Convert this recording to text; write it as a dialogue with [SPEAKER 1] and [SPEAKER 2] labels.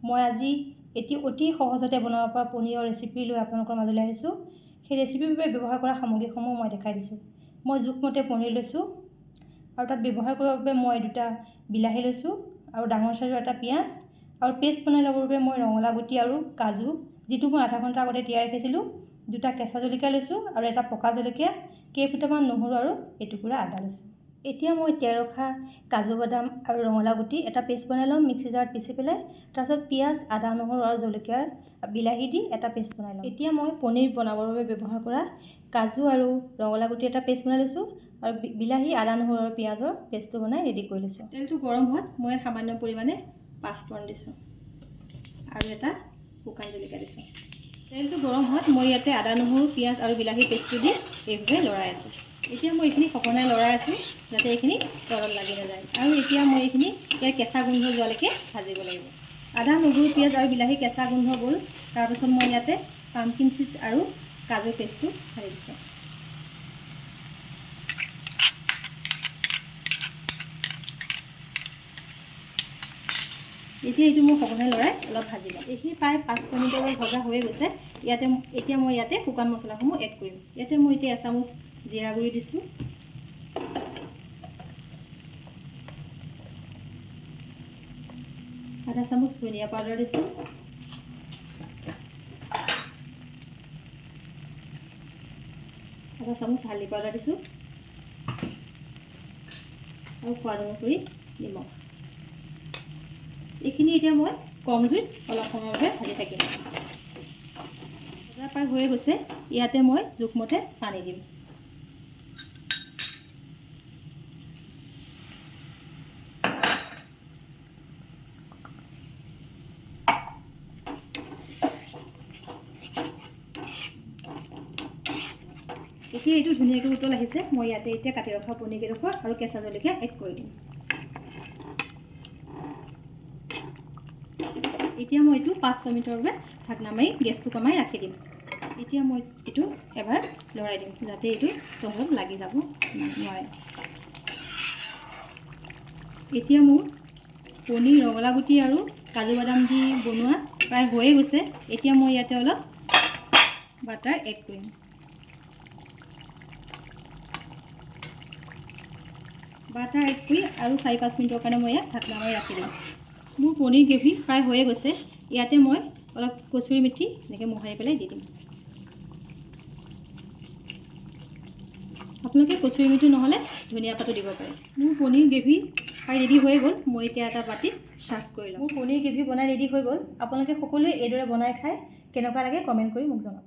[SPEAKER 1] মই আজি অতি সহজতে বনাব পৰা পনীৰৰ ৰেচিপি লৈ আপোনালোকৰ মাজলৈ আহিছোঁ। সেই ৰেচিপিৰ বাবে ব্যৱহাৰ কৰা সামগ্ৰীসমূহ মই দেখাই দিছোঁ। মই জোখমতে পনীৰ লৈছোঁ আৰু তাত ব্যৱহাৰ কৰিবৰ বাবে মই 2টা বিলাহী লৈছোঁ আৰু ডাঙৰ চাইজৰ এটা পিঁয়াজ আৰু পেষ্ট বনাই ল'বৰ বাবে মই ৰঙালাও গুটি আৰু কাজু, যিটো মই আধা ঘণ্টা আগতে তিয়াই ৰাখিছিলোঁ, 2টা কেঁচা জলকীয়া লৈছোঁ আৰু এটা পকা জলকীয়া, কেইফুটামান নহৰু আৰু এটুকুৰা আদা লৈছোঁ। এতিয়া মই তিয়াই ৰখা কাজু বাদাম আৰু ৰঙালাও গুটি এটা পেষ্ট বনাই ল'ম মিক্সি জাৰত পিচি পেলাই। তাৰপিছত পিঁয়াজ, আদা, নহৰু আৰু জলকীয়াৰ বিলাহী দি এটা পেষ্ট বনাই ল'ম। এতিয়া মই পনীৰ বনাবৰ বাবে ব্যৱহাৰ কৰা কাজু আৰু ৰঙালাও গুটি এটা পেষ্ট বনাই লৈছোঁ আৰু বিলাহী, আদা, নহৰু আৰু পিঁয়াজৰ পেষ্টটো বনাই ৰেডি কৰি লৈছোঁ। তেলটো গৰম হোৱাত মই সামান্য পৰিমাণে পাঁচফোৰণ দিছোঁ আৰু এটা শুকান জলকীয়া দিছোঁ। তেলটো গৰম হোৱাত মই ইয়াতে আদা, নহৰু, পিঁয়াজ আৰু বিলাহী পেষ্টটো দি এইভাৱে লৰাই আছোঁ। এতিয়া মই এইখিনি সঘনাই লৰাই আছোঁ যাতে এইখিনি তলত লাগি নাযায়। আৰু এতিয়া মই এইখিনি ইয়াৰ কেঁচা গোন্ধ যোৱালৈকে ভাজিব লাগিব। আদা, নহৰু, পিঁয়াজ আৰু বিলাহী কেঁচা গোন্ধ গ'ল। তাৰপিছত মই ইয়াতে পাম্পকিন চিডছ আৰু কাজু পেষ্টটো ঢালি দিছোঁ। এতিয়া এইটো মই সঘনাই লৰাই অলপ ভাজি লওঁ। এইখিনি প্ৰায় 5-6 মিনিটৰ ভজা হৈয়ে গৈছে। এতিয়া মই ইয়াতে শুকান মছলাসমূহ এড কৰিম। ইয়াতে মই এতিয়া এচামুচ জিৰা গুড়ি দিছোঁ, আধা চামুচ ধনিয়া পাউডাৰ দিছোঁ, আধা চামুচ হালধি পাউডাৰ দিছোঁ আৰু সোৱাদ অনুসৰি নিমখ। এইখিনি এতিয়া মই কম জুইত অলপ সময়ৰ বাবে ভাজি থাকিম। ভজা প্ৰায় হৈয়ে গৈছে। ইয়াতে মই জোখমতে পানী দিম। এতিয়া এইটো ধুনীয়াকৈ উতল আহিছে। মই ইয়াতে এতিয়া কাটি ৰখা পনীৰকেইডোখৰ আৰু কেঁচা জলকীয়া এড কৰি দিম। এতিয়া মই এইটো 5-6 মিনিটৰ বাবে ঢাকনা মাৰি গেছটো কমাই ৰাখি দিম। এতিয়া মই এইটো এবাৰ লৰাই দিম যাতে এইটো তলত লাগি যাব নোৱাৰে। এতিয়া মোৰ পনীৰ, ৰঙালাও গুটি আৰু কাজু বাদাম দি বনোৱা প্ৰায় হৈয়ে গৈছে। এতিয়া মই ইয়াতে অলপ বাটাৰ এড কৰিম। বাটাৰ এড কৰি আৰু 4-5 মিনিটৰ কাৰণে মই ইয়াত ঢাকনা মাৰি ৰাখি দিম। মোৰ পনীৰ গ্ৰেভি প্ৰায় হৈয়ে গৈছে। ইয়াতে মই অলপ কচুৰি মেথি এনেকৈ মোহাৰি পেলাই দি দিম। আপোনালোকে কচুৰি মেথি নহ'লে ধনিয়া পাতো দিব পাৰে। মোৰ পনীৰ গ্ৰেভি প্ৰায় ৰেডি হৈ গ'ল। মই এতিয়া এটা বাটিত চাৰ্ভ কৰি ল'ম। মোৰ পনীৰ গ্ৰেভি বনাই ৰেডি হৈ গ'ল। আপোনালোকে সকলোৱে এইদৰে বনাই খাই কেনেকুৱা লাগে কমেণ্ট কৰি মোক জনাওক।